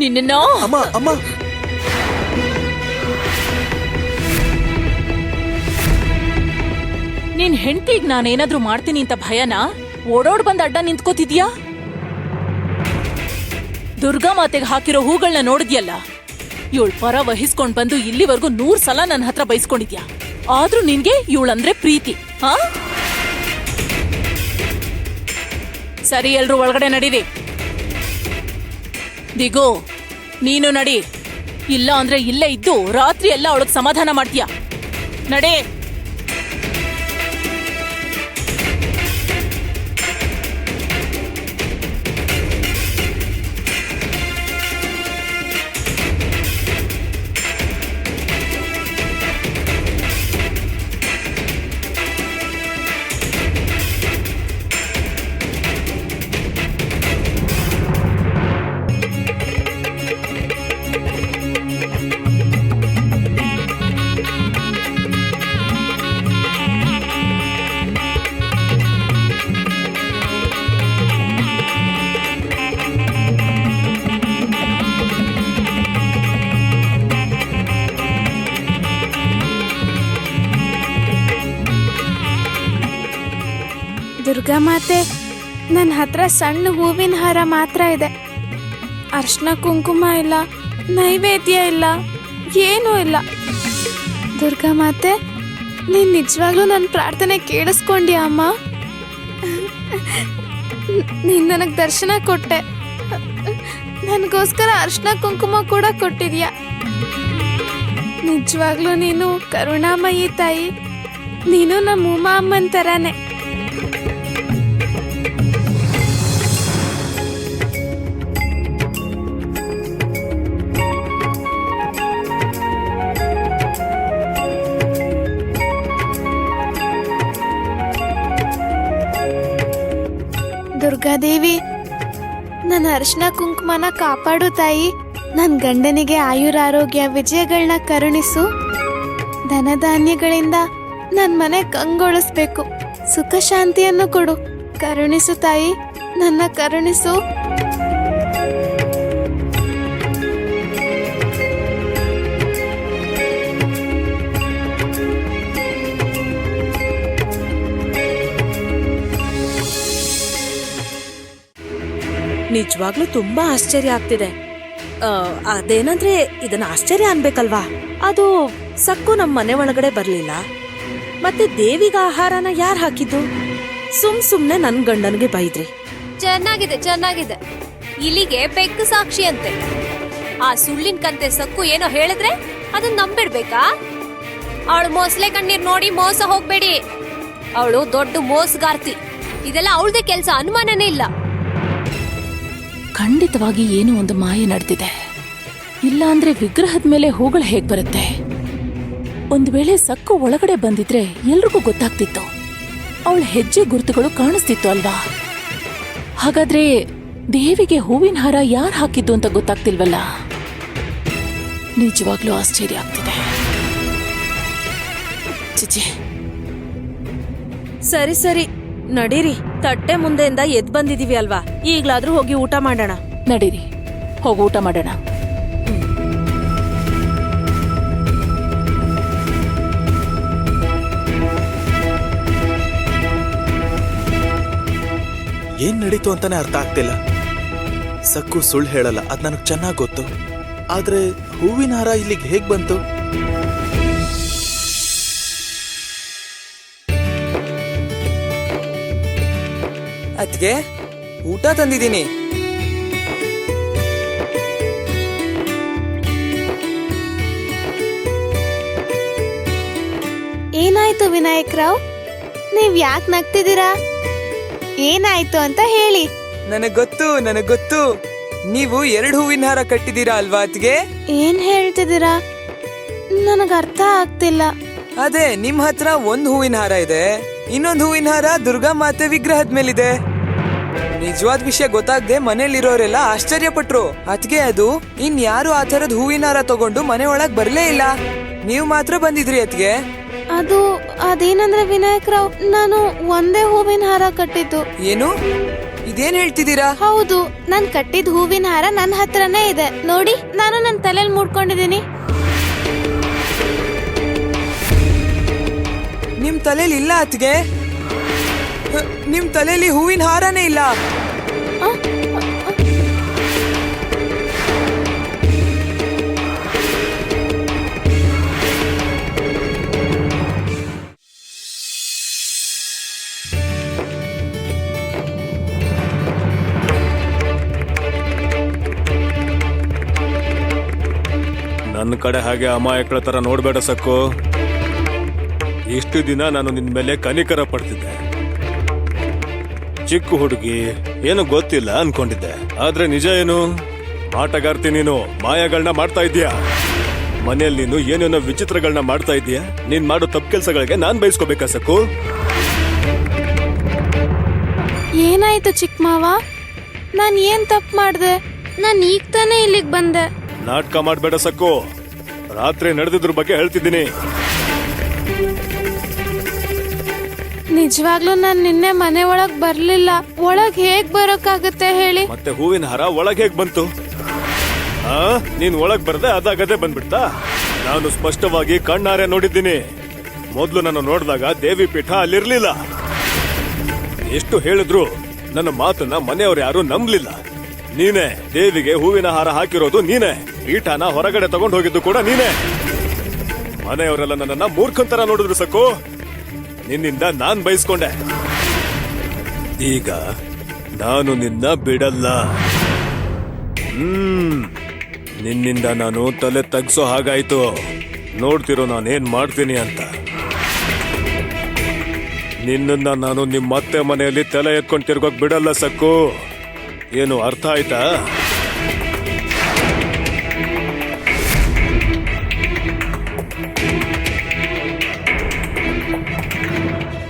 ನಿನ್ನ ಅಮ್ಮ ಅಮ್ಮ ನಿನ್ ಹೆಂಡತಿಗ್ ನಾನೇನಾದ್ರೂ ಮಾಡ್ತೀನಿ ಅಂತ ಭಯನಾ ಓಡೋಡ್ ಬಂದ್ ಅಡ್ಡ ನಿಂತ್ಕೋತಿದ್ಯಾ? ದುರ್ಗಾ ಮಾತೆಗೆ ಹಾಕಿರೋ ಹೂಗಳನ್ನ ನೋಡಿದ್ಯಲ್ಲ, ಇವಳು ಪರ ವಹಿಸ್ಕೊಂಡ್ ಬಂದು ಇಲ್ಲಿವರೆಗೂ 100 ಸಲ ನನ್ನ ಹತ್ರ ಬೈಸ್ಕೊಂಡಿದ್ಯಾ. ಆದ್ರೂ ನಿನ್ಗೆ ಇವಳಂದ್ರೆ ಪ್ರೀತಿ. ಹಾ ಸರಿ, ಎಲ್ರು ಒಳಗಡೆ ನಡೀರಿ. ದಿಗೋ, ನೀನು ನಡಿ. ಇಲ್ಲ ಅಂದ್ರೆ ಇಲ್ಲೇ ಇದ್ದು ರಾತ್ರಿ ಎಲ್ಲ ಅವಳಗ್ ಸಮಾಧಾನ ಮಾಡ್ತೀಯ. ನಡೆ. ದುರ್ಗಾ ಮಾತೆ, ನನ್ನ ಹತ್ರ ಸಣ್ಣ ಹೂವಿನ ಹಾರ ಮಾತ್ರ ಇದೆ. ಅರ್ಶನ ಕುಂಕುಮ ಇಲ್ಲ, ನೈವೇದ್ಯ ಇಲ್ಲ, ಏನೂ ಇಲ್ಲ. ದುರ್ಗಾ ಮಾತೆ, ನೀನು ನಿಜವಾಗ್ಲೂ ನನ್ನ ಪ್ರಾರ್ಥನೆ ಕೇಳಿಸ್ಕೊಂಡ್ಯಾ ಅಮ್ಮ? ನೀನು ನನಗೆ ದರ್ಶನ ಕೊಟ್ಟೆ, ನನಗೋಸ್ಕರ ಅರ್ಶನ ಕುಂಕುಮ ಕೂಡ ಕೊಟ್ಟಿದ್ಯಾ. ನಿಜವಾಗ್ಲೂ ನೀನು ಕರುಣಾಮಯಿ ತಾಯಿ. ನೀನು ನಮ್ಮ ಉಮಾ ಅಮ್ಮನ ಥರನೇ. ದುರ್ಗಾದೇವಿ, ನನ್ನ ಅರಿಶಿನ ಕುಂಕುಮನ ಕಾಪಾಡು ತಾಯಿ. ನನ್ನ ಗಂಡನಿಗೆ ಆಯುರಾರೋಗ್ಯ ವಿಜಯಗಳನ್ನ ಕರುಣಿಸು. ಧನಧಾನ್ಯಗಳಿಂದ ನನ್ನ ಮನೆ ಕಂಗೊಳಿಸ್ಬೇಕು. ಸುಖ ಶಾಂತಿಯನ್ನು ಕೊಡು. ಕರುಣಿಸು ತಾಯಿ, ನನ್ನ ಕರುಣಿಸು. ನಿಜವಾಗ್ಲೂ ತುಂಬಾ ಆಶ್ಚರ್ಯ ಆಗ್ತಿದೆ. ಅದೇನಂದ್ರೆ ಇದನ್ನ ಆಶ್ಚರ್ಯ ಅನ್ಬೇಕಲ್ವಾ? ಅದು ಸಕ್ಕು ನಮ್ಮ ಮನೆ ಒಳಗಡೆ ಬರ್ಲಿಲ್ಲ. ಮತ್ತೆ ದೇವಿಗ ಆಹಾರನ ಯಾರು ಹಾಕಿದ್ದು? ಸುಮ್ನೆ ನನ್ ಗಂಡನ್ಗೆ ಬೈದ್ರಿ. ಚೆನ್ನಾಗಿದೆ ಚೆನ್ನಾಗಿದೆ. ಇಲ್ಲಿಗೆ ಬೆಕ್ಕು ಸಾಕ್ಷಿ ಅಂತೆ. ಆ ಸುಳ್ಳಿನ ಕಂತೆ ಸಕ್ಕು ಏನೋ ಹೇಳಿದ್ರೆ ಅದನ್ನ ನಂಬಿಡ್ಬೇಕಾ? ಅವಳು ಮೊಸಳೆ ಕಣ್ಣೀರ್ ನೋಡಿ ಮೋಸ ಹೋಗ್ಬೇಡಿ. ಅವಳು ದೊಡ್ಡ ಮೋಸಗಾರ್ತಿ. ಇದೆಲ್ಲ ಅವಳದೇ ಕೆಲ್ಸ, ಅನುಮಾನನೇ ಇಲ್ಲ. ಖಂಡಿತವಾಗಿ ಏನೋ ಒಂದು ಮಾಯೆ ನಡೆದಿದೆ. ಇಲ್ಲ ಅಂದ್ರೆ ವಿಗ್ರಹದ ಮೇಲೆ ಹೂಗಳು ಹೇಗ್ ಬರುತ್ತೆ? ಒಂದ್ ವೇಳೆ ಸಕ್ಕು ಒಳಗಡೆ ಬಂದಿದ್ರೆ ಎಲ್ರಿಗೂ ಗೊತ್ತಾಗ್ತಿತ್ತು. ಅವಳ ಹೆಜ್ಜೆ ಗುರುತುಗಳು ಕಾಣಿಸ್ತಿತ್ತು ಅಲ್ವಾ? ಹಾಗಾದ್ರೆ ದೇವಿಗೆ ಹೂವಿನ ಹಾರ ಯಾರು ಹಾಕಿದ್ದು ಅಂತ ಗೊತ್ತಾಗ್ತಿಲ್ವಲ್ಲ. ನಿಜವಾಗ್ಲೂ ಆಶ್ಚರ್ಯ ಆಗ್ತಿದೆ. ಚಿಚಿ. ಸರಿ ಸರಿ, ನಡೀರಿ. ತಟ್ಟೆ ಮುಂದೆಯಿಂದ ಎದ್ ಬಂದಿದೀವಿ ಅಲ್ವಾ, ಈಗ್ಲಾದ್ರೂ ಹೋಗಿ ಊಟ ಮಾಡೋಣ. ನಡೀರಿ, ಹೋಗಿ ಊಟ ಮಾಡೋಣ. ಏನ್ ನಡೀತು ಅಂತಾನೆ ಅರ್ಥ ಆಗ್ತಿಲ್ಲ. ಸಕ್ಕು ಸುಳ್ಳು ಹೇಳಲ್ಲ, ಅದ್ ನನಗ್ ಚೆನ್ನಾಗ್ ಗೊತ್ತು. ಆದ್ರೆ ಹೂವಿನ ಹಾರ ಇಲ್ಲಿಗೆ ಹೇಗ್ ಬಂತು? ಅದ್ಗೆ ಊಟ ತಂದಿದ್ದೀನಿ. ಏನಾಯ್ತು ವಿನಾಯಕ್ ರಾವ್? ನೀವ್ ಯಾಕೆ ನಗ್ತಿದ್ದೀರಾ? ಏನಾಯ್ತು ಅಂತ ಹೇಳಿ. ನನಗ್ ಗೊತ್ತು. ನೀವು 2 ಹೂವಿನ ಹಾರ ಕಟ್ಟಿದೀರಾ ಅಲ್ವಾ ಅದ್ಗೆ? ಏನ್ ಹೇಳ್ತಿದ್ದೀರಾ? ನನಗ ಅರ್ಥ ಆಗ್ತಿಲ್ಲ. ಅದೇ, ನಿಮ್ ಹತ್ರ 1 ಹೂವಿನ ಹಾರ ಇದೆ, ಇನ್ನೊಂದು ಹೂವಿನ ಹಾರ ದುರ್ಗಾ ಮಾತೆ ವಿಗ್ರಹದ ಮೇಲಿದೆ. ನಿಜವಾದ ವಿಷಯ ಗೊತ್ತಾಗದೆ ಮನೇಲಿರೋರೆಲ್ಲ ಆಶ್ಚರ್ಯ ಪಟ್ರು. ಅದ್ಗೆ ಅದು ಇನ್ಯಾರು ಆ ತರದ್ ಹೂವಿನ ಹಾರ ತಗೊಂಡು ಮನೆ ಒಳಗ್ ಬರ್ಲೇ ಇಲ್ಲ. ನೀವು ಮಾತ್ರ ಬಂದಿದ್ರಿ ಅದ್ಗೆ. ಅದೇನಂದ್ರೆ ವಿನಾಯಕ್ ರಾವ್, ನಾನು ಒಂದೇ ಹೂವಿನ ಹಾರ ಕಟ್ಟಿದ್ದು. ಏನು? ಇದೇನ್ ಹೇಳ್ತಿದ್ದೀರಾ? ಹೌದು, ನಾನ್ ಕಟ್ಟಿದ ಹೂವಿನ ಹಾರ ನನ್ನ ಹತ್ರನೇ ಇದೆ ನೋಡಿ. ನಾನು ನನ್ನ ತಲೆಯಲ್ಲಿ ಮೂಡ್ಕೊಂಡಿದ್ದೀನಿ. ನಿಮ್ ತಲೆಯಲ್ಲಿ ಇಲ್ಲ ಅತ್ಗೆ. ನಿಮ್ ತಲೆಯಲ್ಲಿ ಹೂವಿನ ಹಾರನೇ ಇಲ್ಲ. ನನ್ನ ಕಡೆ ಹಾಗೆ ಅಮಾಯಕಳ ತರ ನೋಡ್ಬೇಡ ಸಕ್ಕು. ಇಷ್ಟು ದಿನ ನಾನು ನಿನ್ ಮೇಲೆ ಕನಿಕರ ಪಡ್ತಿದ್ದೆ. ಚಿಕ್ಕ ಹುಡುಗಿ ಏನು ಗೊತ್ತಿಲ್ಲ ಅನ್ಕೊಂಡಿದ್ದೆ. ಆದ್ರೆ ನಿಜ ಏನು, ಆಟಗಾರ್ತಿ ನೀನು ಮಾಯಗಳನ್ನ ಮಾಡ್ತಾ ಇದ್ದೀಯಾ. ಮನೆಯಲ್ಲಿ ನೀನು ಏನೇನೋ ವಿಚಿತ್ರಗಳನ್ನ ಮಾಡ್ತಾ ಇದ್ದೀಯಾ. ನೀನ್ ಮಾಡೋ ತಪ್ಪು ಕೆಲಸಗಳಿಗೆ ನಾನ್ ಬಯಸ್ಕೋಬೇಕಾ ಸಕ್ಕು? ಏನಾಯ್ತು ಚಿಕ್ಕ ಮಾವ? ನಾನ್ ಏನ್ ತಪ್ಪು ಮಾಡ್ದೆ? ನಾನ್ ಈಗ ತಾನೇ ಇಲ್ಲಿಗೆ ಬಂದೆ. ನಾಟಕ ಮಾಡ್ಬೇಡ ಸಕ್ಕು. ರಾತ್ರಿ ನಡೆದಿದ್ರ ಬಗ್ಗೆ ಹೇಳ್ತಿದ್ದೀನಿ. ನಿಜವಾಗ್ಲೂ ನಾನ್ ನಿನ್ನೆ ಮನೆ ಒಳಗ್ ಬರ್ಲಿಲ್ಲ. ಒಳಗ್ ಹೇಗ್ ಬರೋಕ್ಕಾಗತ್ತೆ ಹೇಳಿ? ಮತ್ತೆ ಹೂವಿನ ಹಾರ ಒಳಗೆ ಹೇಗ್ ಬಂತು? ನೀನ್ ಒಳಗ್ ಬರ್ದೆ ಅದಾಗದೆ ಬಂದ್ಬಿಡ್ತಾ? ನಾನು ಸ್ಪಷ್ಟವಾಗಿ ಕಣ್ಣಾರೆ ನೋಡಿದ್ದೀನಿ. ಮೊದ್ಲು ನಾನು ನೋಡಿದಾಗ ದೇವಿ ಪೀಠ ಅಲ್ಲಿರ್ಲಿಲ್ಲ. ಎಷ್ಟು ಹೇಳಿದ್ರು ನನ್ನ ಮಾತನ್ನ ಮನೆಯವ್ರು ಯಾರು ನಂಬ್ಲಿಲ್ಲ. ನೀನೇ ದೇವಿಗೆ ಹೂವಿನ ಹಾರ ಹಾಕಿರೋದು ನೀನೇ. ಪೀಠನ ಹೊರಗಡೆ ತಗೊಂಡು ಹೋಗಿದ್ದು ಕೂಡ ನೀನೇ. ಮನೆಯವರೆಲ್ಲ ನನ್ನನ್ನ ಮೂರ್ಖಂತರ ನೋಡಿದ್ರು ಸಕ್ಕು. ನಿನ್ನಿಂದ ನಾನ್ ಬಯಸ್ಕೊಂಡೆ. ಈಗ ನಾನು ನಿನ್ನ ಬಿಡಲ್ಲ. ನಿನ್ನಿಂದ ನಾನು ತಲೆ ತಗ್ಸೋ ಹಾಗಾಯ್ತು. ನೋಡ್ತಿರೋ ನಾನೇನ್ ಮಾಡ್ತೀನಿ ಅಂತ. ನಿನ್ನನ್ನ ನಾನು ನಿಮ್ಮತ್ತೆ ಮನೆಯಲ್ಲಿ ತಲೆ ಎತ್ಕೊಂಡು ತಿರ್ಗೋಕ್ ಬಿಡಲ್ಲ ಸಕ್ಕು. ಏನು ಅರ್ಥ ಆಯ್ತಾ?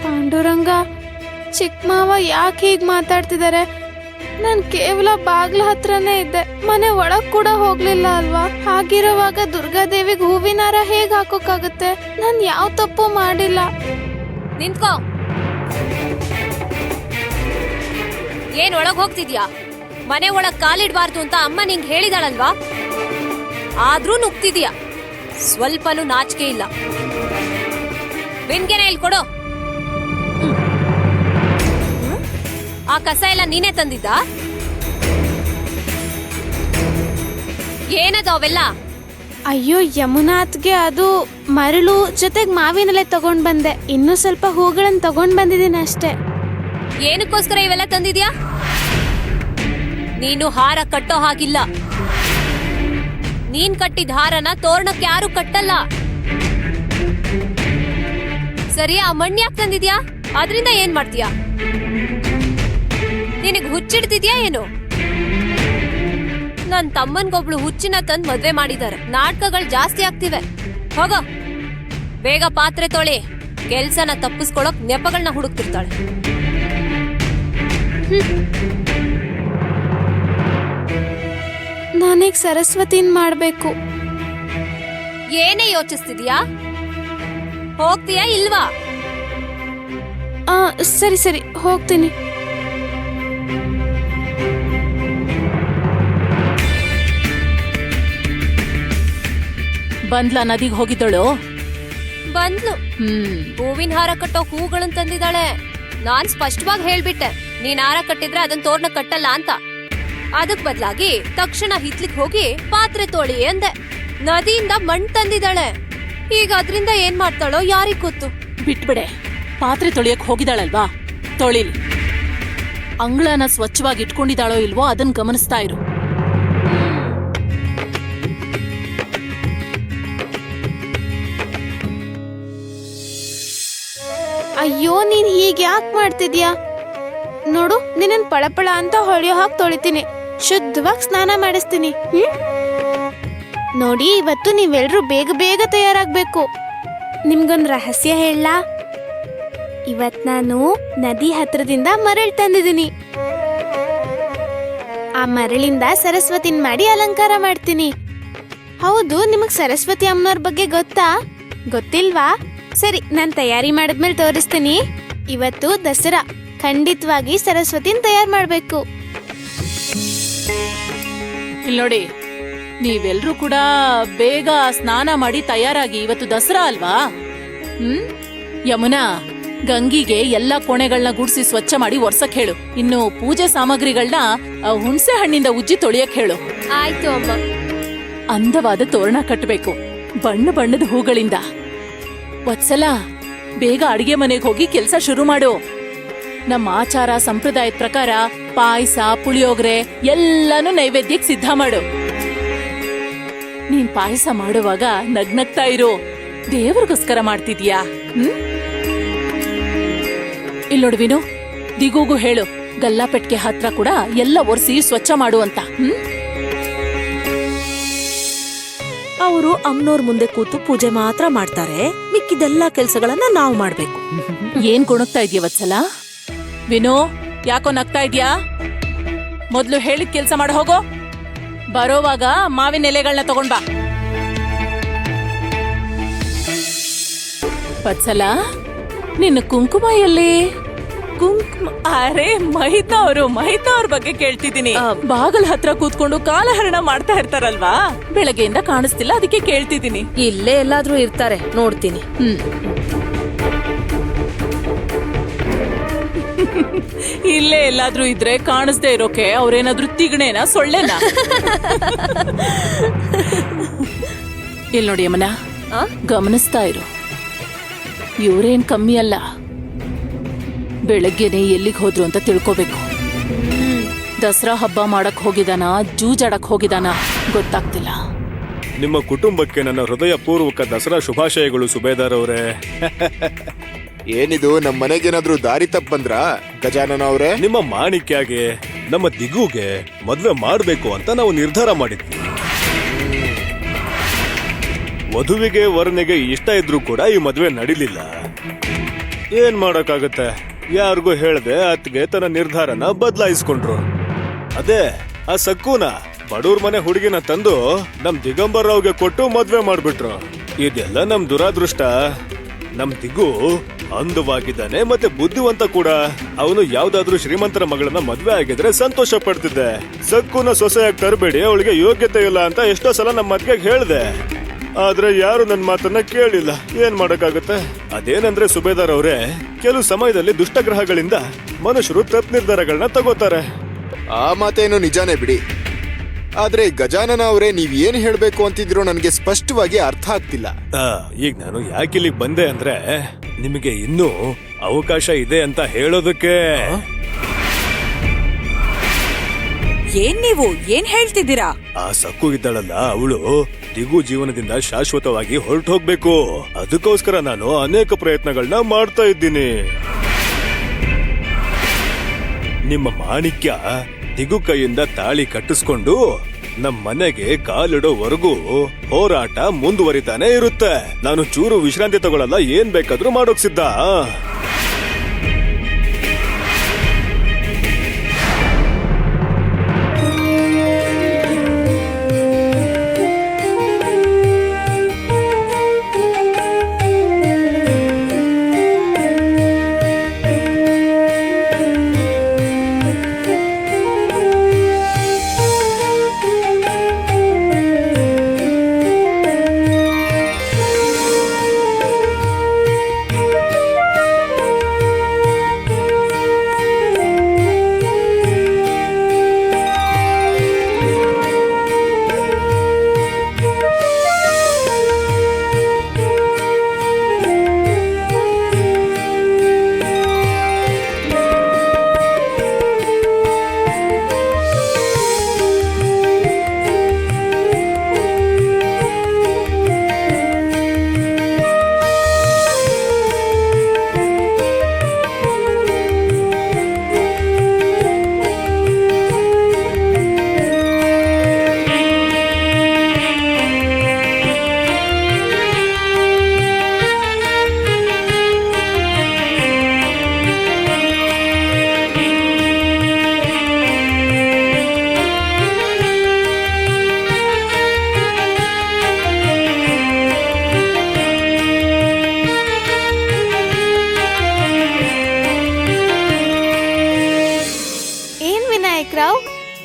ಪಾಂಡುರಂಗ, ಚಿಕ್ಕ ಮಾವ ಯಾಕೆ ಹೀಗ್ ಮಾತಾಡ್ತಿದ್ದಾರೆ? ನಾನ್ ಕೇವಲ ಬಾಗ್ಲ ಹತ್ರನೇ ಇದ್ದೆ, ಮನೆ ಒಳಗ್ ಕೂಡ ಹೋಗ್ಲಿಲ್ಲ ಅಲ್ವಾ? ಹಾಗಿರುವಾಗ ದುರ್ಗಾದೇವಿಗೆ ಹೂವಿನ ಹಾರ ಹೇಗ್ ಹಾಕೋಕ್ಕಾಗುತ್ತೆ? ನಾನ್ ಯಾವ ತಪ್ಪು ಮಾಡಿಲ್ಲ. ನಿಂತ್ಕೋ. ಏನ್ ಒಳಗ್ ಹೋಗ್ತಿದ್ಯಾ? ಮನೆ ಒಳಗ್ ಕಾಲಿಡ್ಬಾರ್ದು ಅಂತ ಅಮ್ಮ ನಿಂಗೆ ಹೇಳಿದಾಳಲ್ವಾ? ಆದ್ರೂ ನುಗ್ತಿದ್ಯಾ. ಸ್ವಲ್ಪನೂ ನಾಚಿಕೆ ಇಲ್ಲ. ಬೆನ್ಗೆನೆ ಇಲ್ಲಿ ಕೊಡು. ಆ ಕಸ ಎಲ್ಲ ನೀನೇ ತಂದಿದ್ದ? ಏನದು ಅವೆಲ್ಲ? ಅಯ್ಯೋ ಯಮುನಾಥ್ಗೆ ಅದು ಮರಳು ಜೊತೆಗ್ ಮಾವಿನೆಲೆ ತಗೊಂಡ್ ಬಂದೆ. ಇನ್ನೂ ಸ್ವಲ್ಪ ಹೂಗಳನ್ನ ತಗೊಂಡ್ ಬಂದಿದ್ದೀನಿ ಅಷ್ಟೇ. ಏನಕ್ಕೋಸ್ಕರ ಇವೆಲ್ಲ ತಂದಿದ್ಯಾ? ನೀನು ಹಾರ ಕಟ್ಟೋ ಹಾಗಿಲ್ಲ. ನೀನ್ ಕಟ್ಟಿದ ಹಾರನ ತೋರಣಕ್ಕೆ ಯಾರು ಕಟ್ಟಲ್ಲ. ಸರಿ, ಆ ಮಣ್ಣ್ ಯಾಕೆ ತಂದಿದ್ಯಾ? ಅದ್ರಿಂದ ಏನ್ ಮಾಡ್ತೀಯಾ? ನಿನಗ್ ಹುಚ್ಚಿಡ್ತಿದ್ಯಾ ಏನು? ನನ್ ತಮ್ಮನ್ಗೊಬ್ಳು ಹುಚ್ಚಿನ ತಂದ್ ಮದ್ವೆ ಮಾಡಿದಾರೆ. ನಾಟಕಗಳು ಜಾಸ್ತಿ ಆಗ್ತಿವೆ. ಹೋಗೋ ಬೇಗ ಪಾತ್ರೆ ತೊಳಿ. ಕೆಲ್ಸನ ತಪ್ಪಿಸ್ಕೊಳಕ್ ನೆಪಗಳನ್ನ ಹುಡುಕ್ತಿರ್ತಾಳೆ. ನಾನೀಗ ಸರಸ್ವತಿನ್ ಮಾಡ್ಬೇಕು. ಏನೇ ಯೋಚಿಸ್ತಿದ್ಯಾ? ಹೋಗ್ತೀಯಾ ಇಲ್ವಾ? ಸರಿ ಸರಿ ಹೋಗ್ತೀನಿ. ಬಂದ್ಲ ನದಿಗೆ ಹೋಗಿದ್ದಳು? ಬಂದ್ಲು. ಹೂವಿನ ಹಾರ ಕಟ್ಟೋ ಹೂಗಳನ್ನ ತಂದಿದ್ದಾಳೆ. ನಾನ್ ಸ್ಪಷ್ಟವಾಗಿ ಹೇಳ್ಬಿಟ್ಟೆ, ನೀನ್ ಹಾರ ಕಟ್ಟಿದ್ರೆ ಅದನ್ನ ತೋರ್ನ ಕಟ್ಟಲ್ಲ ಅಂತ. ಅದಕ್ ಬದ್ಲಾಗಿ ತಕ್ಷಣ ಹಿತ್ಲಿಕ್ ಹೋಗಿ ಪಾತ್ರೆ ತೊಳಿ ಅಂದೆ. ನದಿಯಿಂದ ಮಣ್ ತಂದಿದ್ದಾಳೆ. ಈಗ ಅದ್ರಿಂದ ಏನ್ ಮಾಡ್ತಾಳೋ ಯಾರಿಗ್ ಗೊತ್ತು. ಬಿಟ್ಬಿಡೆ. ಪಾತ್ರೆ ತೊಳಿಯಕ್ ಹೋಗಿದಾಳಲ್ವಾ, ತೊಳಿಲಿ. ಅಂಗಳನ ಸ್ವಚ್ಛವಾಗಿ ಇಟ್ಕೊಂಡಿದ್ದಾಳೋ ಇಲ್ವೋ ಅದನ್ನ ಗಮನಿಸ್ತಾ ಇರು. ಅಯ್ಯೋ, ನೀನ್ ಹೀಗೆ ಯಾಕೆ ಮಾಡ್ತಿದ್ಯಾ? ನೋಡು, ನಿನ್ನ ಪಳಪಳ ಅಂತ ಹೊಳೆಯೋ ಹಾಕಿ ತೊಳಿತೀನಿ. ಶುದ್ಧವಾಗಿ ಸ್ನಾನ ಮಾಡಿಸ್ತೀನಿ. ನೋಡಿ, ಇವತ್ತು ನೀವೆಲ್ರೂ ಬೇಗ ಬೇಗ ತಯಾರಾಗ್ಬೇಕು. ನಿಮ್ಗೊಂದ್ ರಹಸ್ಯ ಹೇಳ. ಇವತ್ ನಾನು ನದಿ ಹತ್ರದಿಂದ ಮರಳು ತಂದಿದ್ದೀನಿ. ಆ ಮರಳಿಂದ ಸರಸ್ವತಿನ್ ಮಾಡಿ ಅಲಂಕಾರ ಮಾಡ್ತೀನಿ. ಹೌದು, ನಿಮಗ್ ಸರಸ್ವತಿ ಅಮ್ಮನವ್ರ ಬಗ್ಗೆ ಗೊತ್ತಾ? ಗೊತ್ತಿಲ್ವಾ? ಸರಿ, ನಾನ್ ತಯಾರಿ ಮಾಡಿದ್ಮೇಲೆ ತೋರಿಸ್ತೀನಿ. ಇವತ್ತು ದಸರಾ, ಖಂಡಿತವಾಗಿ ಸರಸ್ವತಿನ ತಯಾರು ಮಾಡ್ಬೇಕು. ಇಲ್ಲಿ ನೋಡಿ, ನೀವೆಲ್ರೂ ಕೂಡ ಬೇಗ ಸ್ನಾನ ಮಾಡಿ ತಯಾರಾಗಿ, ಇವತ್ತು ದಸರಾ ಅಲ್ವಾ? ಯಮುನಾ, ಗಂಗಿಗೆ ಎಲ್ಲಾ ಕೋಣೆಗಳನ್ನ ಗುಡ್ಸಿ ಸ್ವಚ್ಛ ಮಾಡಿ ಒರ್ಸಕ್ ಹೇಳು. ಇನ್ನು ಪೂಜೆ ಸಾಮಗ್ರಿಗಳನ್ನ ಹುಣಸೆ ಹಣ್ಣಿಂದ ಉಜ್ಜಿ ತೊಳಿಯಕ್ ಹೇಳು. ಆಯ್ತು ಅಮ್ಮ. ಅಂದವಾದ ತೋರಣ ಕಟ್ಟಬೇಕು ಬಣ್ಣ ಬಣ್ಣದ ಹೂಗಳಿಂದ. ವತ್ಸಲ, ಬೇಗ ಅಡಿಗೆ ಮನೆಗೆ ಹೋಗಿ ಕೆಲ್ಸ ಶುರು ಮಾಡು. ನಮ್ಮ ಆಚಾರ ಸಂಪ್ರದಾಯದ ಪ್ರಕಾರ ಪಾಯಸ, ಪುಳಿಯೋಗ್ರೆ ಎಲ್ಲಾನು ನೈವೇದ್ಯಕ್ಕೆ ಸಿದ್ಧ ಮಾಡು. ನೀನ್ ಪಾಯಸ ಮಾಡುವಾಗ ನಗ್ನಗ್ತಾ ಇರು. ದೇವರಿಗೋಸ್ಕರ ಮಾಡ್ತಿದ್ಯಾ? ಇಲ್ಲೋಡು ವಿನು, ದಿಗುಗೂ ಹೇಳು ಗಲ್ಲಾಪೆಟ್ಗೆ ಹತ್ರ ಕೂಡ ಎಲ್ಲ ಒರೆಸಿ ಸ್ವಚ್ಛ ಮಾಡು ಅಂತ. ಅವರು ಅಮ್ಮನವ್ರ ಮುಂದೆ ಕೂತು ಪೂಜೆ ಮಾತ್ರ ಮಾಡ್ತಾರೆ, ಮಿಕ್ಕಿದೆಲ್ಲಾ ಕೆಲ್ಸಗಳನ್ನ ನಾವು ಮಾಡ್ಬೇಕು. ಏನ್ ಗುಣಗ್ತಾ ಇದೀಯ ವತ್ಸಲ? ವಿನು, ಯಾಕೋ ನಗ್ತಾ ಇದ್ಯಾ? ಮೊದ್ಲು ಹೇಳಿದ ಕೆಲ್ಸ ಮಾಡ ಹೋಗೋ. ಬರೋವಾಗ ಮಾವಿನ ಎಲೆಗಳನ್ನ ತಗೊಂಡ್ ಬಾ. ವತ್ಸಲ, ನಿನ್ನ ಕುಂಕುಮ ಎಲ್ಲಿ? ಕುಂಕುಮ? ಅರೆ, ಮಹಿತಾ ಅವ್ರ ಬಗ್ಗೆ ಕೇಳ್ತಿದ್ದೀನಿ. ಬಾಗಲ್ ಹತ್ರ ಕೂತ್ಕೊಂಡು ಕಾಲಹರಣ ಮಾಡ್ತಾ ಇರ್ತಾರಲ್ವಾ, ಬೆಳಗ್ಗೆಯಿಂದ ಕಾಣಿಸ್ತಿಲ್ಲ, ಅದಕ್ಕೆ ಕೇಳ್ತಿದ್ದೀನಿ. ಇಲ್ಲೇ ಎಲ್ಲಾದ್ರೂ ಇರ್ತಾರೆ, ನೋಡ್ತೀನಿ. ಇಲ್ಲೇ ಎಲ್ಲಾದ್ರೂ ಇದ್ರೆ ಕಾಣಿಸ್ದೇ ಇರೋಕೆ ಅವ್ರೇನಾದ್ರೂ ತಿಗಣೆನ ಸೊಳ್ಳೆನಾ? ಇಲ್ ನೋಡಿ ಯಮನ, ಗಮನಿಸ್ತಾ ಇರು. ಇವ್ರೇನ್ ಕಮ್ಮಿ ಅಲ್ಲ. ಬೆಳಗ್ಗೆನೆ ಎಲ್ಲಿಗೆ ಹೋದ್ರು ಅಂತ ತಿಳ್ಕೋಬೇಕು. ದಸರಾ ಹಬ್ಬ ಮಾಡಕ್ ಹೋಗಿದಾನ, ಜೂಜಾಡಕ್ ಹೋಗಿದಾನ ಗೊತ್ತಾಗ್ತಿಲ್ಲ. ನಿಮ್ಮ ಕುಟುಂಬಕ್ಕೆ ನನ್ನ ಹೃದಯ ಪೂರ್ವಕ ದಸರಾ ಶುಭಾಶಯಗಳು ಸುಬೇದಾರ್ ಅವರೇ. ಏನಿದು, ನಮ್ಮ ಮನೆಗೇನಾದ್ರೂ ದಾರಿ ತಪ್ಪ ಬಂದ್ರ ಗಜಾನನ ಅವ್ರೆ? ನಿಮ್ಮ ಮಾಣಿಕ್ಯಾಗೆ, ನಮ್ಮ ದಿಗುಗೆ ಮದ್ವೆ ಮಾಡ್ಬೇಕು ಅಂತ ನಾವು ನಿರ್ಧಾರ ಮಾಡಿದ್ವಿ. ವಧುವಿಗೆ ವರನಿಗೆ ಇಷ್ಟ ಇದ್ರೂ ಕೂಡ ಈ ಮದ್ವೆ ನಡಿಲಿಲ್ಲ. ಏನ್ ಮಾಡಕ್ಕಾಗತ್ತೆ? ಯಾರಿಗೂ ಹೇಳ್ದೆ ಅತ್ಗೆ ತನ್ನ ನಿರ್ಧಾರನ ಬದಲಾಯಿಸ್ಕೊಂಡ್ರು. ಅದೇ ಆ ಸಕ್ಕೂನ ಬಡವ್ರ ಮನೆ ಹುಡುಗಿನ ತಂದು ನಮ್ ದಿಗಂಬರ್ ರಾವ್ಗೆ ಕೊಟ್ಟು ಮದ್ವೆ ಮಾಡ್ಬಿಟ್ರು. ಇದೆಲ್ಲ ನಮ್ ದುರಾದೃಷ್ಟ. ನಮ್ ದಿಗು ಅಂದವಾಗಿದ್ದಾನೆ ಮತ್ತೆ ಬುದ್ಧಿವಂತ ಕೂಡ. ಅವನು ಯಾವ್ದಾದ್ರೂ ಶ್ರೀಮಂತರ ಮಗಳನ್ನ ಮದ್ವೆ ಆಗಿದ್ರೆ ಸಂತೋಷ ಪಡ್ತಿದ್ದೆ. ಸಕ್ಕೂನ ಸೊಸೆಯಾಗಿ ತರಬೇಡಿ, ಅವಳಿಗೆ ಯೋಗ್ಯತೆ ಇಲ್ಲ ಅಂತ ಎಷ್ಟೋ ಸಲ ನಮ್ಮ ಮದ್ವೆಗೆ ಹೇಳ್ದೆ. ಆದ್ರೆ ಯಾರು ನನ್ನ ಮಾತನ್ನ ಕೇಳಿಲ್ಲ. ಏನ್ ಮಾಡಕ್ಕಾಗತ್ತೆ? ಅದೇನಂದ್ರೆ ಸುಬೇದಾರ್ ಅವರೇ, ಕೆಲವು ಸಮಯದಲ್ಲಿ ದುಷ್ಟಗ್ರಹಗಳಿಂದ ಮನುಷ್ಯರು ತಪ್ಪು ನಿರ್ಧಾರಗಳನ್ನ ತಗೋತಾರೆ. ಆ ಮಾತೇನು ನಿಜಾನೇ ಬಿಡಿ. ಆದ್ರೆ ಗಜಾನನ ಅವರೇ, ನೀವ್ ಏನ್ ಹೇಳ್ಬೇಕು ಅಂತಿದ್ರೋ ನನಗೆ ಸ್ಪಷ್ಟವಾಗಿ ಅರ್ಥ ಆಗ್ತಿಲ್ಲ. ಈಗ ನಾನು ಯಾಕೆ ಇಲ್ಲಿಗೆ ಬಂದೆ ಅಂದ್ರೆ, ನಿಮಗೆ ಇನ್ನೂ ಅವಕಾಶ ಇದೆ ಅಂತ ಹೇಳೋದಕ್ಕೆ. ಏನ್ ನೀವು ಏನ್ ಹೇಳ್ತಿದ್ದೀರಾ? ಆ ಸಕ್ಕು ಇದ್ದಾಳಲ್ಲ, ಅವಳು ದಿಗು ಜೀವನದಿಂದ ಶಾಶ್ವತವಾಗಿ ಹೊರಟು ಹೋಗ್ಬೇಕು. ಅದಕ್ಕೋಸ್ಕರ ನಾನು ಅನೇಕ ಪ್ರಯತ್ನಗಳನ್ನ ಮಾಡ್ತಾ ಇದ್ದೀನಿ. ನಿಮ್ಮ ಮಾಣಿಕ್ಯ ದಿಗು ಕೈಯಿಂದ ತಾಳಿ ಕಟ್ಟಿಸ್ಕೊಂಡು ನಮ್ ಮನೆಗೆ ಕಾಲಿಡೋವರೆಗೂ ಹೋರಾಟ ಮುಂದುವರಿತಾನೆ ಇರುತ್ತೆ. ನಾನು ಚೂರು ವಿಶ್ರಾಂತಿ ತಗೊಳ್ಳಲ್ಲ, ಏನ್ ಬೇಕಾದ್ರೂ ಮಾಡೋಕ್ ಸಿದ್ಧ.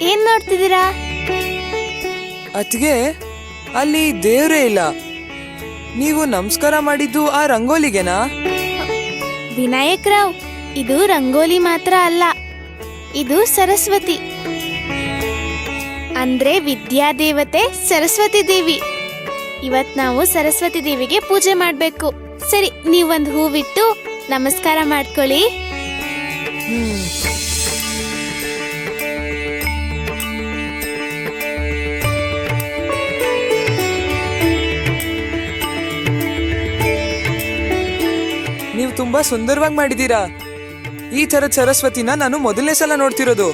ಏನ್ ನೋಡ್ತಿದ್ದೀರಾ? ಅತ್ಗೆ ಅಲ್ಲಿ ದೇವ್ರೇ ಇಲ್ಲ. ನೀವು ನಮಸ್ಕಾರ ಮಾಡಿದ್ದು ಆ ರಂಗೋಲಿಗೆನಾ? ವಿನಾಯಕ್ ರಾವ್, ಇದು ರಂಗೋಲಿ ಮಾತ್ರ ಅಲ್ಲ, ಇದು ಸರಸ್ವತಿ ಅಂದ್ರೆ ವಿದ್ಯಾದೇವತೆ ಸರಸ್ವತಿ ದೇವಿ. ಇವತ್ ನಾವು ಸರಸ್ವತಿ ದೇವಿಗೆ ಪೂಜೆ ಮಾಡ್ಬೇಕು. ಸರಿ, ನೀವೊಂದು ಹೂವಿಟ್ಟು ನಮಸ್ಕಾರ ಮಾಡ್ಕೊಳ್ಳಿ. ನೀವು ತುಂಬಾ ಸುಂದರವಾಗಿ ಮಾಡಿದೀರಾ. ಈ ತರದ ಸರಸ್ವತಿನ ನಾನು ಮೊದಲನೇ ಸಲ ನೋಡ್ತಿರೋದು.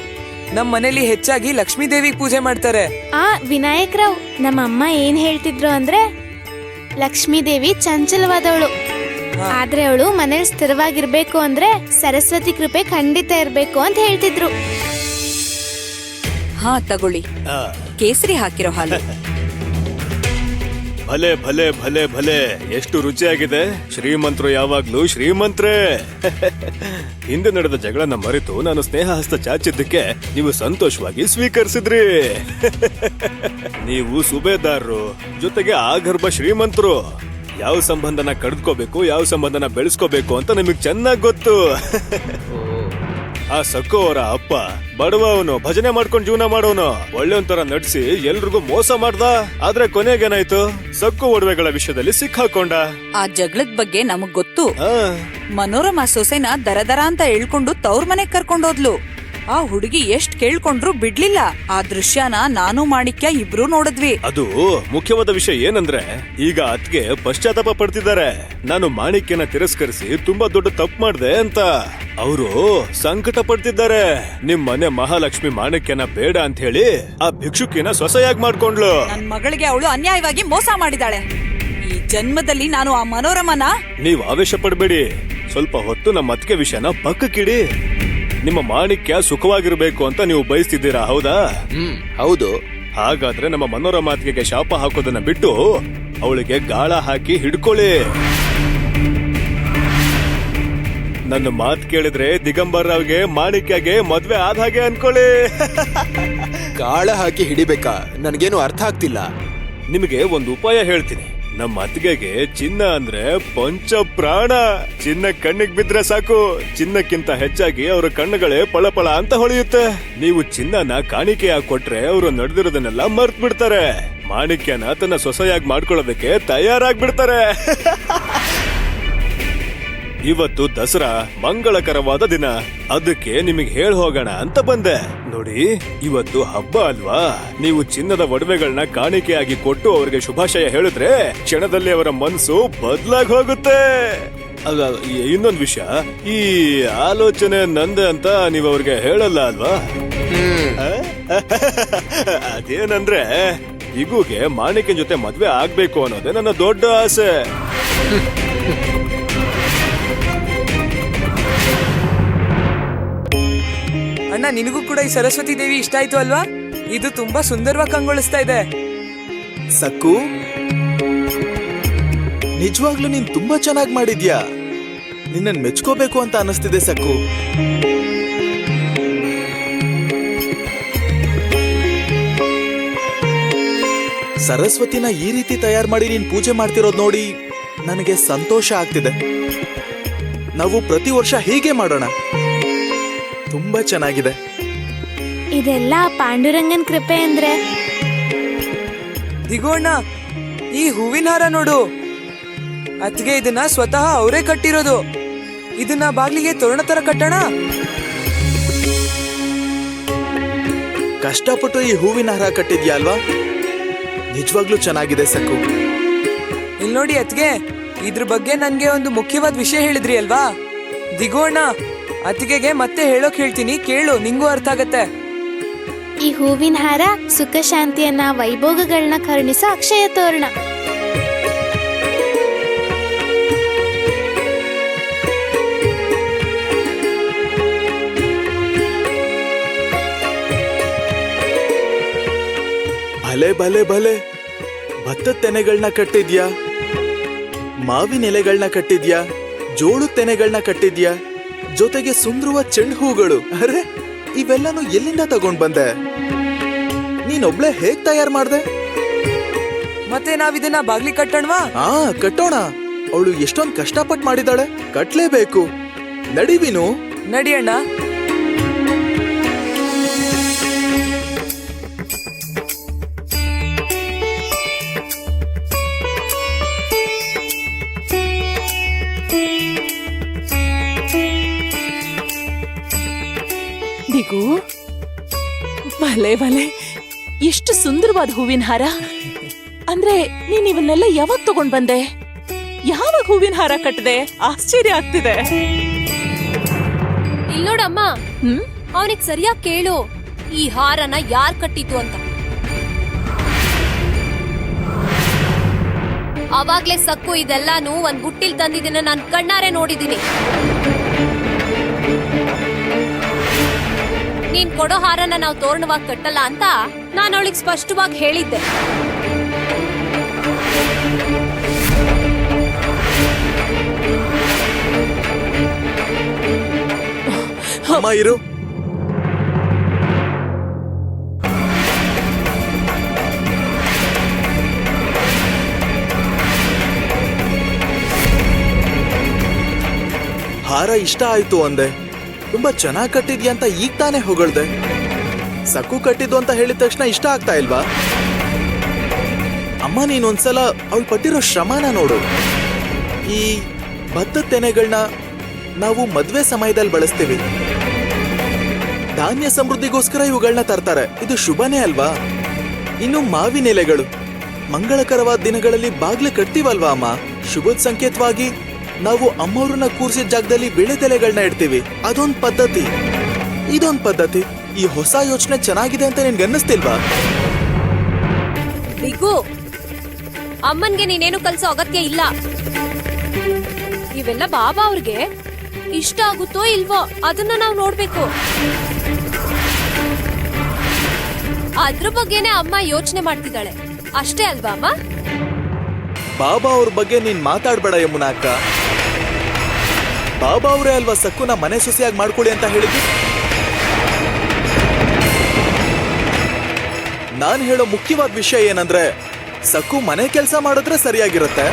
ನಮ್ ಮನೇಲಿ ಹೆಚ್ಚಾಗಿ ಲಕ್ಷ್ಮೀ ದೇವಿಗೆ ಪೂಜೆ ಮಾಡ್ತಾರೆ. ವಿನಾಯಕ್ ರಾವ್, ನಮ್ಮ ಅಮ್ಮ ಏನ್ ಹೇಳ್ತಿದ್ರು ಅಂದ್ರೆ ಲಕ್ಷ್ಮೀ ದೇವಿ ಚಂಚಲವಾದವಳು, ಆದ್ರೆ ಅವಳು ಮನೇಲಿ ಸ್ಥಿರವಾಗಿರ್ಬೇಕು ಅಂದ್ರೆ ಸರಸ್ವತಿ ಕೃಪೆ ಖಂಡಿತ ಇರ್ಬೇಕು ಅಂತ ಹೇಳ್ತಿದ್ರು. ಹಾ ತಗೊಳ್ಳಿ, ಕೇಸರಿ ಹಾಕಿರೋ ಹಾಲು. ಭಲೆ ಭಲೆ ಭಲೆ ಭಲೆ, ಎಷ್ಟು ರುಚಿಯಾಗಿದೆ. ಶ್ರೀಮಂತರು ಯಾವಾಗ್ಲೂ ಶ್ರೀಮಂತ್ರೇ. ಹಿಂದೆ ನಡೆದ ಜಗಳನ್ನ ಮರೆತು ನಾನು ಸ್ನೇಹ ಹಸ್ತ ಚಾಚಿದ್ದಕ್ಕೆ ನೀವು ಸಂತೋಷವಾಗಿ ಸ್ವೀಕರಿಸಿದ್ರಿ. ನೀವು ಸುಬೇದಾರರು, ಜೊತೆಗೆ ಆಗರ್ಭ ಶ್ರೀಮಂತರು. ಯಾವ ಸಂಬಂಧನ ಕಡ್ಕೋಬೇಕು, ಯಾವ ಸಂಬಂಧನ ಬೆಳೆಸ್ಕೋಬೇಕು ಅಂತ ನಿಮಗ್ ಚೆನ್ನಾಗ್ ಗೊತ್ತು. ಆ ಸಕ್ಕು ಅವರ ಅಪ್ಪ ಬಡವ, ಅವನು ಭಜನೆ ಮಾಡ್ಕೊಂಡು ಜೀವನ ಮಾಡೋನು. ಒಳ್ಳೆ ಒಂಥರ ನಡ್ಸಿ ಎಲ್ರಿಗೂ ಮೋಸ ಮಾಡ್ದ. ಆದ್ರೆ ಕೊನೆಗೇನಾಯ್ತು? ಸಕ್ಕು ಒಡವೆಗಳ ವಿಷಯದಲ್ಲಿ ಸಿಕ್ಕಾಕೊಂಡ. ಆ ಜಗಳದ ಬಗ್ಗೆ ನಮಗ್ ಗೊತ್ತು. ಆ, ಮನೋರಮಾ ಸೊಸೆನ ದರ ಅಂತ ಹೇಳ್ಕೊಂಡು ತವ್ರ ಮನೆಗ್ ಕರ್ಕೊಂಡೋದ್ಲು. ಆ ಹುಡುಗಿ ಎಷ್ಟ್ ಕೇಳ್ಕೊಂಡ್ರು ಬಿಡ್ಲಿಲ್ಲ. ಆ ದೃಶ್ಯನ ನಾನು ಮಾಣಿಕ್ಯ ಇಬ್ರು ನೋಡಿದ್ವಿ. ಅದು ಮುಖ್ಯವಾದ ವಿಷಯ ಏನಂದ್ರೆ ಈಗ ಅತ್ಗೆ ಪಶ್ಚಾತ್ತಾಪ ಪಡ್ತಿದ್ದಾರೆ. ನಾನು ಮಾಣಿಕ್ಯನ ತಿರಸ್ಕರಿಸಿ ತುಂಬಾ ದೊಡ್ಡ ತಪ್ಪು ಮಾಡ್ದೆ ಅಂತ ಅವರು ಸಂಕಟ ಪಡ್ತಿದ್ದಾರೆ. ನಿಮ್ ಮನೆ ಮಹಾಲಕ್ಷ್ಮಿ ಮಾಣಿಕ್ಯನ ಬೇಡ ಅಂತ ಹೇಳಿ ಆ ಭಿಕ್ಷುಕಿನ ಸೊಸೆಯಾಗಿ ಮಾಡ್ಕೊಂಡ್ಲು. ನನ್ ಮಗಳಿಗೆ ಅವಳು ಅನ್ಯಾಯವಾಗಿ ಮೋಸ ಮಾಡಿದಾಳೆ. ಈ ಜನ್ಮದಲ್ಲಿ ನಾನು ಆ ಮನೋರಮನ. ನೀವ್ ಆವೇಶ ಪಡ್ಬೇಡಿ. ಸ್ವಲ್ಪ ಹೊತ್ತು ನಮ್ಮ ಅತ್ಗೆ ವಿಷಯನ ಪಕ್ಕಕ್ಕಿಡಿ. ನಿಮ್ಮ ಮಾಣಿಕ್ಯ ಸುಖವಾಗಿರ್ಬೇಕು ಅಂತ ನೀವು ಬಯಸ್ತಿದ್ದೀರಾ, ಹೌದಾ? ಹೌದು. ಹಾಗಾದ್ರೆ ನಮ್ಮ ಮನೋರಮಾತ್ಗೆ ಶಾಪ ಹಾಕೋದನ್ನ ಬಿಟ್ಟು ಅವಳಿಗೆ ಗಾಳ ಹಾಕಿ ಹಿಡ್ಕೊಳ್ಳಿ. ನನ್ನ ಮಾತ್ ಕೇಳಿದ್ರೆ ದಿಗಂಬರ್ ರಾವ್ಗೆ ಮಾಣಿಕ್ಯಗೆ ಮದ್ವೆ ಆದ ಹಾಗೆ ಅನ್ಕೊಳ್ಳಿ. ಗಾಳ ಹಾಕಿ ಹಿಡಿಬೇಕಾ? ನನ್ಗೇನು ಅರ್ಥ ಆಗ್ತಿಲ್ಲ. ನಿಮಗೆ ಒಂದು ಉಪಾಯ ಹೇಳ್ತೀನಿ. ನಮ್ಮ ಅತ್ತಿಗೆಗೆ ಚಿನ್ನ ಅಂದ್ರೆ ಪಂಚ ಪ್ರಾಣ. ಚಿನ್ನ ಕಣ್ಣಿಗೆ ಬಿದ್ರೆ ಸಾಕು, ಚಿನ್ನಕ್ಕಿಂತ ಹೆಚ್ಚಾಗಿ ಅವರ ಕಣ್ಣುಗಳೇ ಪಳಪಳ ಅಂತ ಹೊಳೆಯುತ್ತೆ. ನೀವು ಚಿನ್ನನ ಕಾಣಿಕೆಯಾಗಿ ಕೊಟ್ರೆ ಅವರು ನಡೆದಿರೋದನ್ನೆಲ್ಲ ಮರ್ತ್ ಬಿಡ್ತಾರೆ. ಮಾಣಿಕ್ಯನ ತನ್ನ ಸೊಸೆಯಾಗಿ ಮಾಡ್ಕೊಳ್ಳೋದಕ್ಕೆ ತಯಾರಾಗ್ಬಿಡ್ತಾರೆ. ಇವತ್ತು ದಸರಾ ಮಂಗಳಕರವಾದ ದಿನ, ಅದಕ್ಕೆ ನಿಮಗೆ ಹೇಳಿ ಹೋಗೋಣ ಅಂತ ಬಂದೆ. ನೋಡಿ, ಇವತ್ತು ಹಬ್ಬ ಅಲ್ವಾ? ನೀವು ಚಿನ್ನದ ಒಡವೆಗಳನ್ನ ಕಾಣಿಕೆಯಾಗಿ ಕೊಟ್ಟು ಅವರಿಗೆ ಶುಭಾಶಯ ಹೇಳಿದ್ರೆ ಕ್ಷಣದಲ್ಲಿ ಅವರ ಮನಸ್ಸು ಬದಲಾಗಿ ಹೋಗುತ್ತೆ. ಇನ್ನೊಂದು ವಿಷಯ, ಈ ಆಲೋಚನೆ ನಂದೆ ಅಂತ ನೀವು ಅವ್ರಿಗೆ ಹೇಳಲ್ಲ ಅಲ್ವಾ? ಅದೇನಂದ್ರೆ ಇಗುಗೆ ಮಾಣಿಕ್ಯನ ಜೊತೆ ಮದ್ವೆ ಆಗ್ಬೇಕು ಅನ್ನೋದೇ ನನ್ನ ದೊಡ್ಡ ಆಸೆ. ಅಣ್ಣ, ನಿನಗೂ ಕೂಡ ಈ ಸರಸ್ವತಿ ದೇವಿ ಇಷ್ಟ ಆಯ್ತು ಅಲ್ವಾ? ಇದು ತುಂಬಾ ಸುಂದರವಾಗಿ ಕಂಗೊಳಿಸ್ತಾ ಇದೆ. ಸಕ್ಕು, ನಿಜವಾಗ್ಲೂ ನೀನ್ ತುಂಬಾ ಚೆನ್ನಾಗಿ ಮಾಡಿದ್ಯಾ. ನಿನ್ನನ್ ಮೆಚ್ಕೋಬೇಕು ಅಂತ ಅನಿಸ್ತಿದೆ ಸಕ್ಕು. ಸರಸ್ವತಿನ ಈ ರೀತಿ ತಯಾರು ಮಾಡಿ ನೀನ್ ಪೂಜೆ ಮಾಡ್ತಿರೋದ್ ನೋಡಿ ನನಗೆ ಸಂತೋಷ ಆಗ್ತಿದೆ. ನಾವು ಪ್ರತಿ ವರ್ಷ ಹೀಗೆ ಮಾಡೋಣ. ತುಂಬಾ ಚೆನ್ನಾಗಿದೆ. ಇದೆಲ್ಲ ಪಾಂಡುರಂಗನ್ ಕೃಪೆ ಅಂದ್ರೆ. ದಿಗೋಣ್ಣ, ಈ ಹೂವಿನ ಹಾರ ನೋಡು. ಅತ್ಗೆ ಇದನ್ನ ಸ್ವತಃ ಅವರೇ ಕಟ್ಟಿರೋದು. ಇದನ್ನ ಬಾಗ್ಲಿಗೆ ತೋರಣ ತರ ಕಟ್ಟೋಣ. ಕಷ್ಟಪಟ್ಟು ಈ ಹೂವಿನ ಹಾರ ಕಟ್ಟಿದ್ಯಾ ಅಲ್ವಾ? ನಿಜವಾಗ್ಲೂ ಚೆನ್ನಾಗಿದೆ ಸಕ್ಕು. ಇಲ್ಲಿ ನೋಡಿ ಅತ್ಗೆ, ಇದ್ರ ಬಗ್ಗೆ ನನ್ಗೆ ಒಂದು ಮುಖ್ಯವಾದ ವಿಷಯ ಹೇಳಿದ್ರಿ ಅಲ್ವಾ? ದಿಗೋಣ್ಣ, ಅತ್ತಿಗೆಗೆ ಮತ್ತೆ ಹೇಳೋಕ್ ಹೇಳ್ತೀನಿ, ಕೇಳು, ನಿಂಗೂ ಅರ್ಥ ಆಗತ್ತೆ. ಈ ಹೂವಿನ ಹಾರ ಸುಖ ಶಾಂತಿಯನ್ನ, ವೈಭೋಗಗಳನ್ನ ಕರುಣಿಸೋ ಅಕ್ಷಯ ತೋರಣ. ಭಲೆ ಭಲೆ ಭಲೆ, ಭತ್ತದ ತೆನೆಗಳನ್ನ ಕಟ್ಟಿದ್ಯಾ, ಮಾವಿನ ಎಲೆಗಳನ್ನ ಕಟ್ಟಿದ್ಯಾ, ಜೋಳದ ತೆನೆಗಳನ್ನ ಕಟ್ಟಿದ್ಯಾ, ಜೊತೆಗೆ ಸುಂದರವಾದ ಚೆಂಡು ಹೂಗಳು. ಅರೆ, ಇವೆಲ್ಲಾನು ಎಲ್ಲಿಂದ ತಗೊಂಡ್ ಬಂದೆ? ನೀನೊಬ್ಳೆ ಹೇಗ್ ತಯಾರ್ ಮಾಡ್ದೆ? ಮತ್ತೆ ನಾವಿದನ್ನ ಬಾಗ್ಲಿ ಕಟ್ಟಣ್ವಾ? ಕಟ್ಟೋಣ. ಅವಳು ಎಷ್ಟೊಂದ್ ಕಷ್ಟಪಟ್ಟು ಮಾಡಿದಾಳೆ, ಕಟ್ಲೇಬೇಕು. ನಡಿವಿನು. ನಡಿಯಣ್ಣ. ದಿಗು, ಭಲೆ ಭಲೆ, ಎಷ್ಟು ಸುಂದರವಾದ ಹೂವಿನ ಹಾರ. ಅಂದ್ರೆ ನೀನ್ ಇವನ್ನೆಲ್ಲ ಯಾವಾಗ ತಗೊಂಡ್ ಬಂದೆ? ಯಾವಾಗ ಹೂವಿನ ಹಾರ ಕಟ್ಟದೆ? ಆಶ್ಚರ್ಯ ಆಗ್ತಿದೆ. ಇಲ್ಲೋಡಮ್ಮ, ಅವನಿಗೆ ಸರಿಯಾಗಿ ಕೇಳು, ಈ ಹಾರನ ಯಾರ್ ಕಟ್ಟಿತು ಅಂತ. ಅವಾಗ್ಲೇ ಸಕ್ಕು ಇದೆಲ್ಲಾನು ಒಂದ್ ಬುಟ್ಟಿಲ್ ತಂದಿದ್ದೀನ ನಾನ್ ಕಣ್ಣಾರೆ ನೋಡಿದೀನಿ. ನೀನ್ ಕೊಡೋ ಹಾರನ ನಾವು ತೋರಣವಾಗಿ ಕಟ್ಟಲ್ಲ ಅಂತ ನಾನು ಅವಳಿಗೆ ಸ್ಪಷ್ಟವಾಗಿ ಹೇಳಿದ್ದೆ. ಅಮ್ಮ ಇರು. ಹಾರ ಇಷ್ಟ ಆಯ್ತು ಅಂದೆ. ತುಂಬಾ ಚೆನ್ನಾಗ್ ಕಟ್ಟಿದ್ಯಾ ಅಂತ ಈಗ ತಾನೇ ಹೊಗಳ್ದೆ. ಸಕ್ಕು ಕಟ್ಟಿದ್ದು ಅಂತ ಹೇಳಿದ ತಕ್ಷಣ ಇಷ್ಟ ಆಗ್ತಾ ಇಲ್ವಾ? ಅಮ್ಮ, ನೀನೊಂದ್ಸಲ ಅವಳು ಪಟ್ಟಿರೋ ಶ್ರಮನ ನೋಡು. ಈ ಭತ್ತದ ತೆನೆಗಳನ್ನ ನಾವು ಮದ್ವೆ ಸಮಯದಲ್ಲಿ ಬಳಸ್ತೀವಿ. ಧಾನ್ಯ ಸಮೃದ್ಧಿಗೋಸ್ಕರ ಇವುಗಳನ್ನ ತರ್ತಾರೆ. ಇದು ಶುಭನೇ ಅಲ್ವಾ? ಇನ್ನು ಮಾವಿನ ಎಲೆಗಳು ಮಂಗಳಕರವಾದ ದಿನಗಳಲ್ಲಿ ಬಾಗ್ಲೆ ಕಟ್ತೀವಲ್ವಾ ಅಮ್ಮ? ಶುಭದ ಸಂಕೇತವಾಗಿ ನಾವು ಅಮ್ಮವ್ರನ್ನ ಕೂರ್ಸಿದ ಜಾಗದಲ್ಲಿ ವಿಳೆದೆಲೆಗಳನ್ನ ಇಡ್ತೀವಿ. ಅದೊಂದ್ ಪದ್ಧತಿ, ಇದೊಂದ್ ಪದ್ಧತಿ. ಈ ಹೊಸ ಯೋಚನೆ ಚೆನ್ನಾಗಿದೆ ಅಂತ ನಿನ್ಗೆ ಅನ್ನಿಸ್ತಿಲ್ವಾ? ದಿಗು, ಅಮ್ಮನ್ಗೆ ನೀನೇನು ಕಲ್ಸೋ ಅಗತ್ಯ ಇಲ್ಲ. ಇವೆಲ್ಲ ಬಾಬಾ ಅವ್ರಿಗೆ ಇಷ್ಟ ಆಗುತ್ತೋ ಇಲ್ವೋ ಅದನ್ನ ನಾವು ನೋಡ್ಬೇಕು. ಅದ್ರ ಬಗ್ಗೆನೆ ಅಮ್ಮ ಯೋಚನೆ ಮಾಡ್ತಿದ್ದಾಳೆ, ಅಷ್ಟೇ ಅಲ್ವಾ ಅಮ್ಮ? ಬಾಬಾ ಅವ್ರ ಬಗ್ಗೆ ನೀನ್ ಮಾತಾಡ್ಬೇಡ ಯಮುನಾ ಅಕ್ಕ. ಬಾಬಾ ಅವರೇ ಅಲ್ವಾ ಸಕ್ಕುನ ಮನೆ ಸೊಸೆಯಾಗಿ ಮಾಡ್ಕೊಳ್ಳಿ ಅಂತ ಹೇಳಿದ್ರು. ನಾನ್ ಹೇಳೋ ಮುಖ್ಯವಾದ ವಿಷಯ ಏನಂದ್ರೆ, ಸಕ್ಕು ಮನೆ ಕೆಲಸ ಮಾಡಿದ್ರೆ ಸರಿಯಾಗಿರುತ್ತೆ.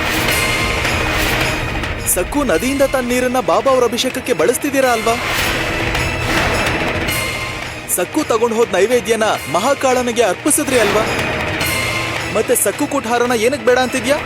ಸಕ್ಕು ನದಿಯಿಂದ ತನ್ನ ನೀರನ್ನ ಬಾಬಾ ಅವ್ರ ಅಭಿಷೇಕಕ್ಕೆ ಬಳಸ್ತಿದ್ದೀರಾ ಅಲ್ವಾ? ಸಕ್ಕು ತಗೊಂಡ್ ಹೋದ್ ನೈವೇದ್ಯನ ಮಹಾಕಾಳನಿಗೆ ಅರ್ಪಿಸಿದ್ರಿ ಅಲ್ವಾ? ಮತ್ತೆ ಸಕ್ಕು ಕೊಟ್ಟ ಹಾರನ ಏನಕ್ಕೆ ಬೇಡ ಅಂತಿದ್ಯಾ?